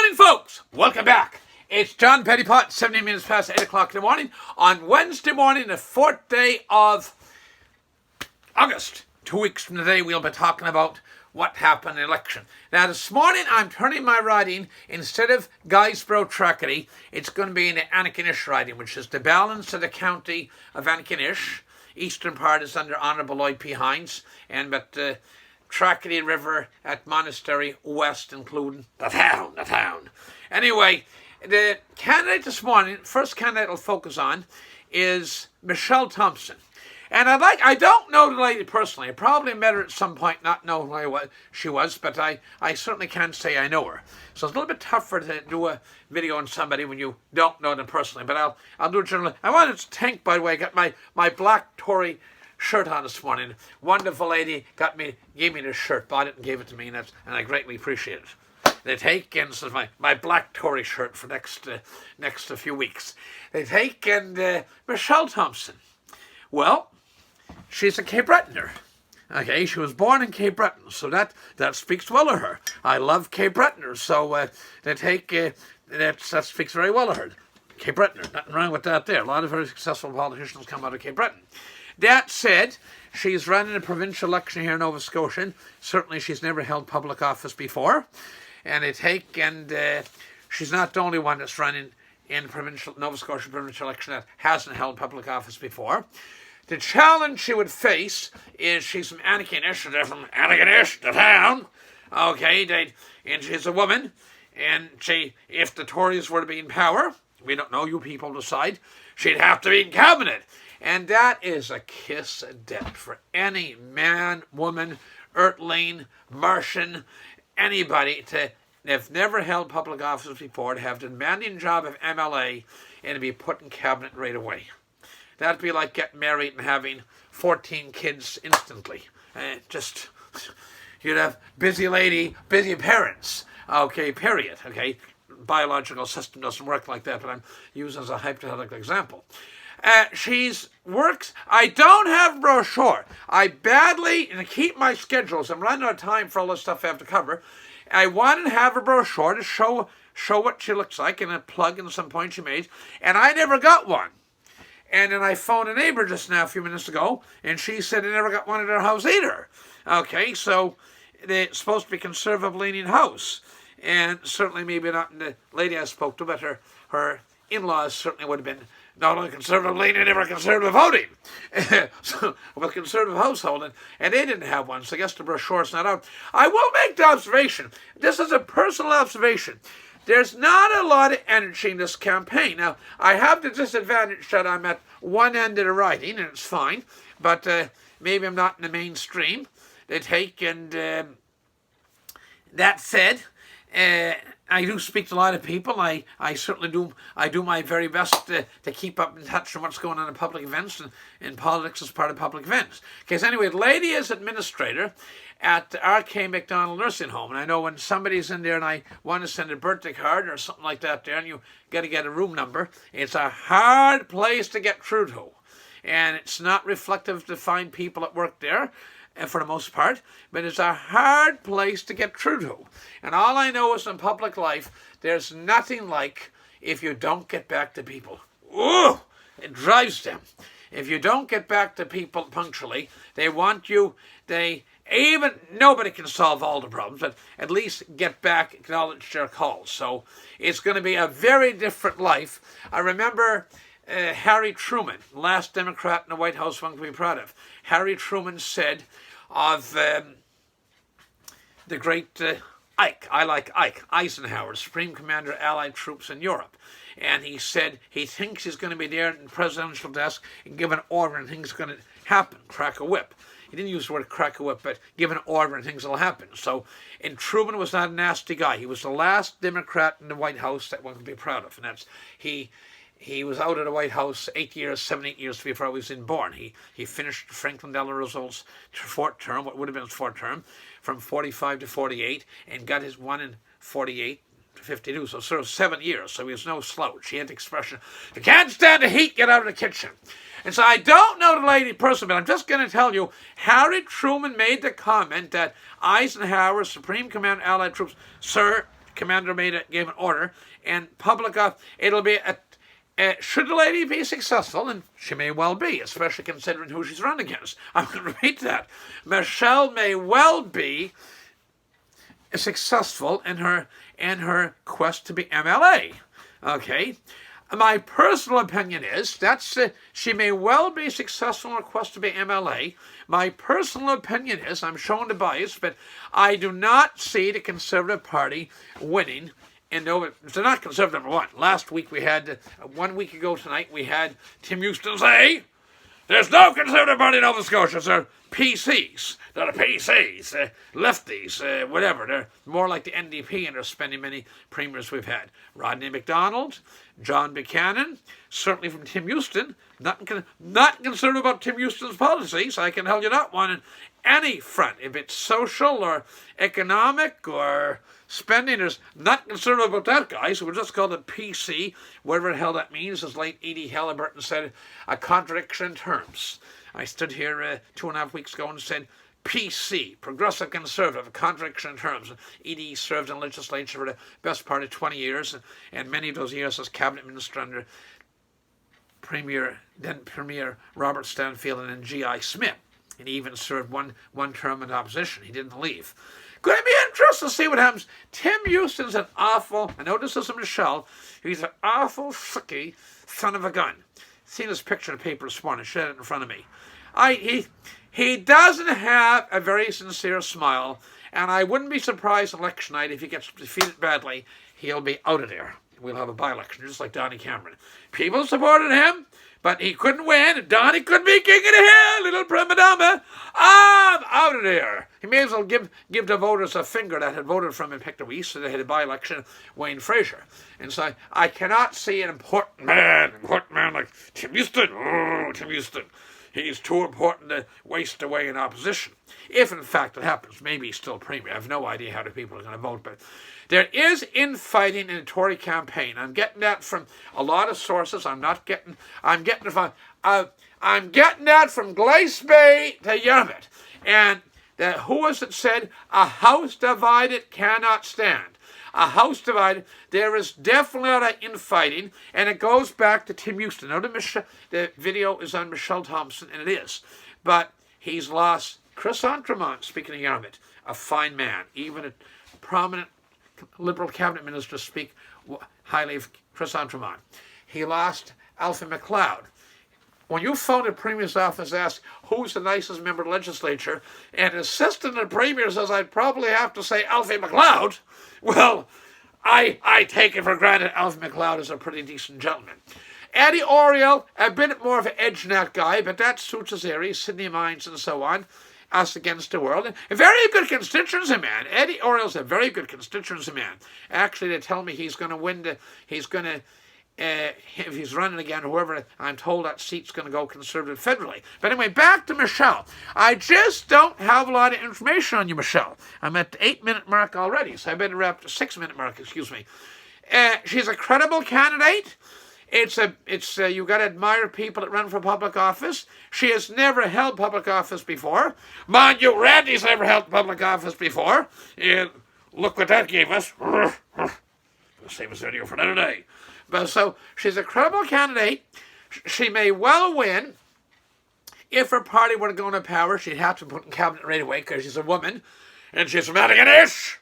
morning, folks. Welcome back. It's John Pettipas, 17 minutes past 8 o'clock in the morning on Wednesday morning, the 4th day of August. 2 weeks from today, we'll be talking about what happened in the election. Now, this morning, I'm turning my riding, instead of Guysborough Tracadie, it's going to be in the Antigonish riding, which is the balance of the county of Antigonish. Eastern part is under Honourable Lloyd P. Hines, and but Tracadie River at Monastery West, including the town. Anyway, the candidate this morning, first candidate I'll focus on, is Michelle Thompson. And I don't know the lady personally. I probably met her at some point, not knowing who she was, but I certainly can't say I know her. So it's a little bit tougher to do a video on somebody when you don't know them personally, but I'll do it generally. I wanted to thank, by the way, I got my black Tory shirt on this morning. Wonderful lady gave me this shirt, bought it and gave it to me, and I greatly appreciate it. They take and so my black Tory shirt for next few weeks. They take and Michelle Thompson. Well, she's a Cape Bretoner. Okay, she was born in Cape Breton, so that speaks well of her. I love Cape Bretoners, so they take that speaks very well of her. Cape Bretoner, nothing wrong with that there. A lot of very successful politicians come out of Cape Breton. That said, she's running a provincial election here in Nova Scotia. Certainly she's never held public office before. And she's not the only one that's running in Nova Scotia provincial election that hasn't held public office before. The challenge she would face is she's from Antigonish, they're from Antigonish, the town. Okay, and she's a woman. And if the Tories were to be in power, we don't know, you people decide, she'd have to be in cabinet. And that is a kiss of death for any man, woman, earthling, Martian, anybody they've never held public office before, to have the demanding job of MLA and to be put in cabinet right away. That'd be like getting married and having 14 kids instantly. You'd have busy lady, busy parents. Okay, period. Okay, biological system doesn't work like that, but I'm using as a hypothetical example. She's works. I don't have a brochure. I badly, and to keep my schedules, I'm running out of time for all the stuff I have to cover. I wanted to have a brochure to show what she looks like and a plug in some point she made, and I never got one. And then I phoned a neighbor just now a few minutes ago, and she said they never got one at their house either. Okay, so they're supposed to be conservative-leaning house, and certainly maybe not in the lady I spoke to, but her in-laws certainly would have been not only conservative leaning, they were conservative voting. So, with conservative household, and they didn't have one, so I guess the brochure's not out. I will make the observation, this is a personal observation, there's not a lot of energy in this campaign. Now, I have the disadvantage that I'm at one end of the riding, and it's fine, but maybe I'm not in the mainstream. They take, and that said, I do speak to a lot of people. I certainly do. I do my very best to keep up in touch with what's going on in public events, and politics is part of public events. Okay, so anyway, the lady is administrator at R.K. McDonald Nursing Home, and I know when somebody's in there and I want to send a birthday card or something like that there, and you got to get a room number, it's a hard place to get through to, and it's not reflective to find people that work there, for the most part, but it's a hard place to get through to. And all I know is in public life, there's nothing like if you don't get back to people. Ooh, it drives them. If you don't get back to people punctually, they want you, nobody can solve all the problems, but at least get back, acknowledge their calls. So it's going to be a very different life. I remember Harry Truman, last Democrat in the White House, one to be proud of. Harry Truman said of the great Ike Eisenhower, Supreme Commander of Allied troops in Europe. And he said he thinks he's going to be there in the presidential desk and give an order and things are going to happen, crack a whip. He didn't use the word crack a whip, but give an order and things will happen. So, and Truman was not a nasty guy. He was the last Democrat in the White House that one could be proud of. And that's, he was out of the White House 8 years before I was born. He finished Franklin Delano Roosevelt's fourth term, what would have been his fourth term, from 45 to 48, and got his one in 48 to 52, so sort of 7 years. So he was no slouch. He had the expression, "You can't stand the heat, get out of the kitchen." And so I don't know the lady personally, but I'm just going to tell you, Harry Truman made the comment that Eisenhower, Supreme Commander Allied Troops, "Sir, commander gave an order, and it'll be should the lady be successful, and she may well be, especially considering who she's run against. I'm going to repeat that. Michelle may well be successful in her quest to be MLA. Okay? My personal opinion is she may well be successful in her quest to be MLA. My personal opinion is, I'm showing the bias, but I do not see the Conservative Party winning. And no, they're not Conservative number one. Last week we had, 1 week ago tonight, we had Tim Houston say, there's no Conservative Party in Nova Scotia. They're PCs. They're the PCs, lefties, whatever. They're more like the NDP, and they're spending many premiers we've had. Rodney MacDonald, John Buchanan, certainly from Tim Houston. Not concerned about Tim Houston's policies. I can tell you that one in any front. If it's social or economic or spending, there's not concerned about that guy, so we'll just call it PC, whatever the hell that means, as late Edie Halliburton said, a contradiction in terms. I stood here 2.5 weeks ago and said, PC, Progressive Conservative, a contradiction in terms. Edie served in the legislature for the best part of 20 years, and many of those years as cabinet minister under then Premier Robert Stanfield and then G.I. Smith. And he even served one term in opposition. He didn't leave. Going to be interesting to see what happens. Tim Houston's an awful, I know this isn't Michelle, he's an awful, sicky son of a gun. Seen his picture in the paper this morning, she had it in front of me. He doesn't have a very sincere smile, and I wouldn't be surprised election night if he gets defeated badly, he'll be out of there. We'll have a by-election, just like Donnie Cameron. People supported him, but he couldn't win. Donnie could be king of the hill, little prima donna. I'm out of there. He may as well give the voters a finger that had voted for him in Pettipas, so they had a by-election, Wayne Fraser. And so I cannot see an important man like Tim Houston. Oh, Tim Houston. He's too important to waste away in opposition. If, in fact, it happens, maybe he's still premier. I have no idea how the people are going to vote, but there is infighting in the Tory campaign. I'm getting that from a lot of sources. I'm getting that from Glace Bay to Yarmouth. And who was it said? A house divided cannot stand. A house divided. There is definitely a lot of infighting, and it goes back to Tim Houston. Now, the video is on Michelle Thompson, and it is. But he's lost Chris Entremont, speaking of Yarmouth, a fine man. Even a prominent Liberal cabinet minister speak highly of Chris Entremont. He lost Alfie MacLeod. When you phone the Premier's office, ask who's the nicest member of the legislature, and an assistant to the Premier says, I'd probably have to say Alfie MacLeod, well, I take it for granted Alfie MacLeod is a pretty decent gentleman. Eddie Oriel, a bit more of an edge in that guy, but that suits his area, Sydney Mines and so on, us against the world. A very good constituency man. Eddie Oriel's a very good constituency man. Actually, they tell me he's going to win if he's running again, whoever, I'm told that seat's going to go Conservative federally. But anyway, back to Michelle. I just don't have a lot of information on you, Michelle. I'm at the 8-minute mark already, so I better wrap the 6-minute mark, excuse me. She's a credible candidate. You got to admire people that run for public office. She has never held public office before. Mind you, Randy's never held public office before. And look what that gave us. We'll save this video for another day. But so she's a credible candidate. She may well win. If her party were to go into power, she'd have to put in cabinet right away because she's a woman and she's from Antigonish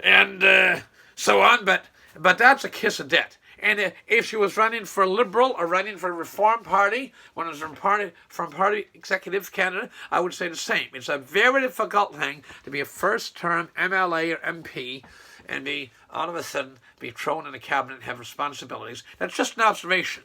and so on. But that's a kiss of death. And if she was running for Liberal or running for Reform Party, when it was from party executive candidate, I would say the same. It's a very difficult thing to be a first-term MLA or MP and all of a sudden be thrown in a cabinet and have responsibilities. That's just an observation.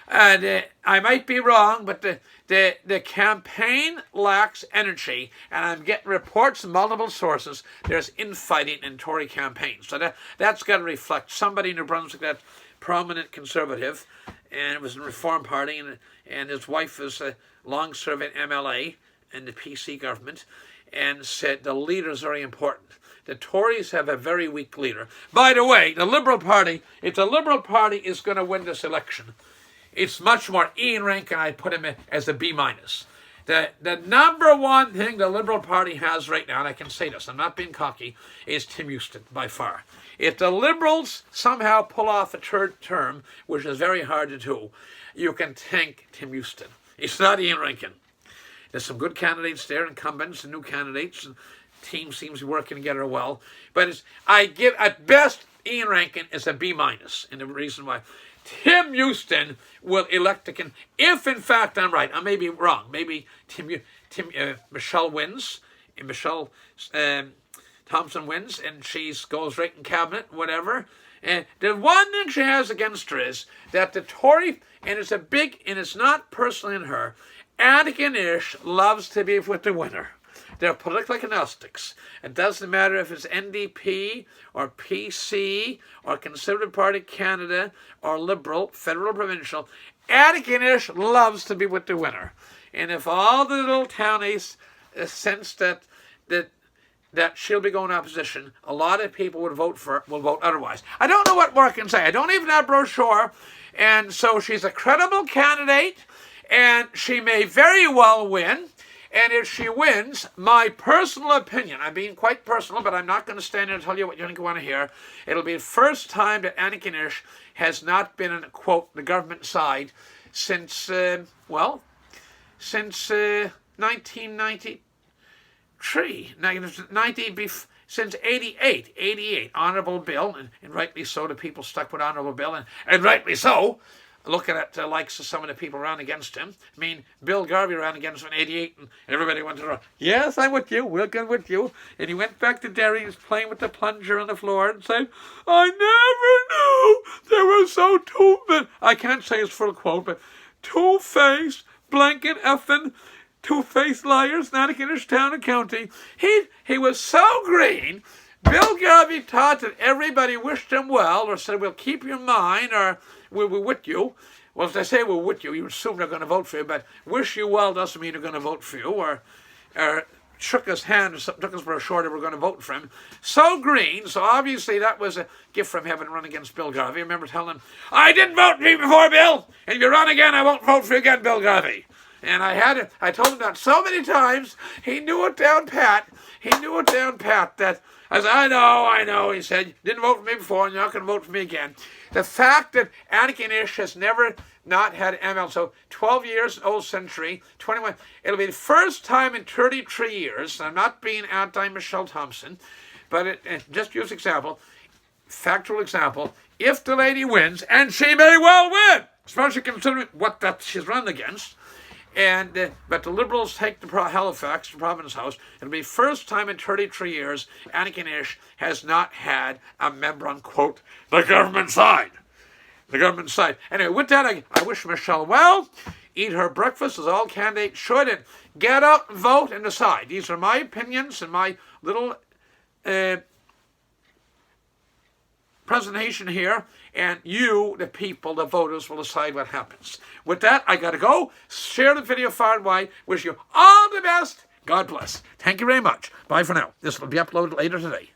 And I might be wrong, but the campaign lacks energy, and I'm getting reports from multiple sources there's infighting in Tory campaigns. So that's got to reflect somebody in New Brunswick that's prominent Conservative, and it was in the Reform Party, and his wife was a long-serving MLA in the PC government, and said the leader is very important. The Tories have a very weak leader. By the way, the Liberal Party, if the Liberal Party is going to win this election, it's much more Ian Rankin, I'd put him as a B-. The number one thing the Liberal Party has right now, and I can say this, I'm not being cocky, is Tim Houston by far. If the Liberals somehow pull off a third term, which is very hard to do, you can thank Tim Houston. It's not Ian Rankin. There's some good candidates there, incumbents and new candidates, and team seems to be working together well. But I give, at best, Ian Rankin is a B-, and the reason why. Tim Houston will elect again, if in fact I'm right. I may be wrong. Maybe Michelle wins, and Michelle Thompson wins, and she goes right in cabinet, whatever. And the one thing she has against her is that the Tory, and it's not personally in her, Antigonish loves to be with the winner. They're political agnostics. It doesn't matter if it's NDP or PC or Conservative Party Canada or Liberal, federal or provincial. Antigonish loves to be with the winner. And if all the little townies sense that she'll be going opposition, a lot of people will vote otherwise. I don't know what more I can say. I don't even have a brochure. And so she's a credible candidate, and she may very well win. And if she wins, my personal opinion, I'm being quite personal, but I'm not going to stand there and tell you what you think you want to hear. It'll be the first time that Antigonish has not been in, quote, the government side since 1993. Since 88, Honourable Bill, and rightly so, the people stuck with Honourable Bill, and rightly so. Looking at the likes of some of the people ran against him. I mean, Bill Garvey ran against him in 88, and everybody went to, yes, I'm with you, we'll get with you. And he went back to Derry, he was playing with the plunger on the floor, and said, I never knew they were so I can't say his full quote, but two-faced, blanket effing, two-faced liars, Antigonish town and county. He was so green. Bill Garvey thought that everybody wished him well, or said, we'll keep your mind, or we're with you. Well, if they say we're with you, you assume they're going to vote for you, but wish you well doesn't mean they're going to vote for you, or shook his hand or something, took his brochure, they were going to vote for him. So green, so obviously that was a gift from heaven to run against Bill Garvey. I remember telling him, I didn't vote for you before, Bill, and if you run again, I won't vote for you again, Bill Garvey. And I told him that so many times, he knew it down pat, that, I said, I know, he said, you didn't vote for me before, and you're not going to vote for me again. The fact that Antigonish has never not had ML, so 12 years, old century, 21, it'll be the first time in 33 years, I'm not being anti-Michelle Thompson, but just use example, factual example, if the lady wins, and she may well win, especially considering what that she's run against, but the Liberals take the Halifax, the Province House. It'll be the first time in 33 years Antigonish has not had a member on, quote, the government side. The government side. Anyway, with that, I wish Michelle well. Eat her breakfast, as all candidates should, and get out and vote and decide. These are my opinions and my little presentation here, and you, the people, the voters, will decide what happens. With that, I got to go. Share the video far and wide. Wish you all the best. God bless. Thank you very much. Bye for now. This will be uploaded later today.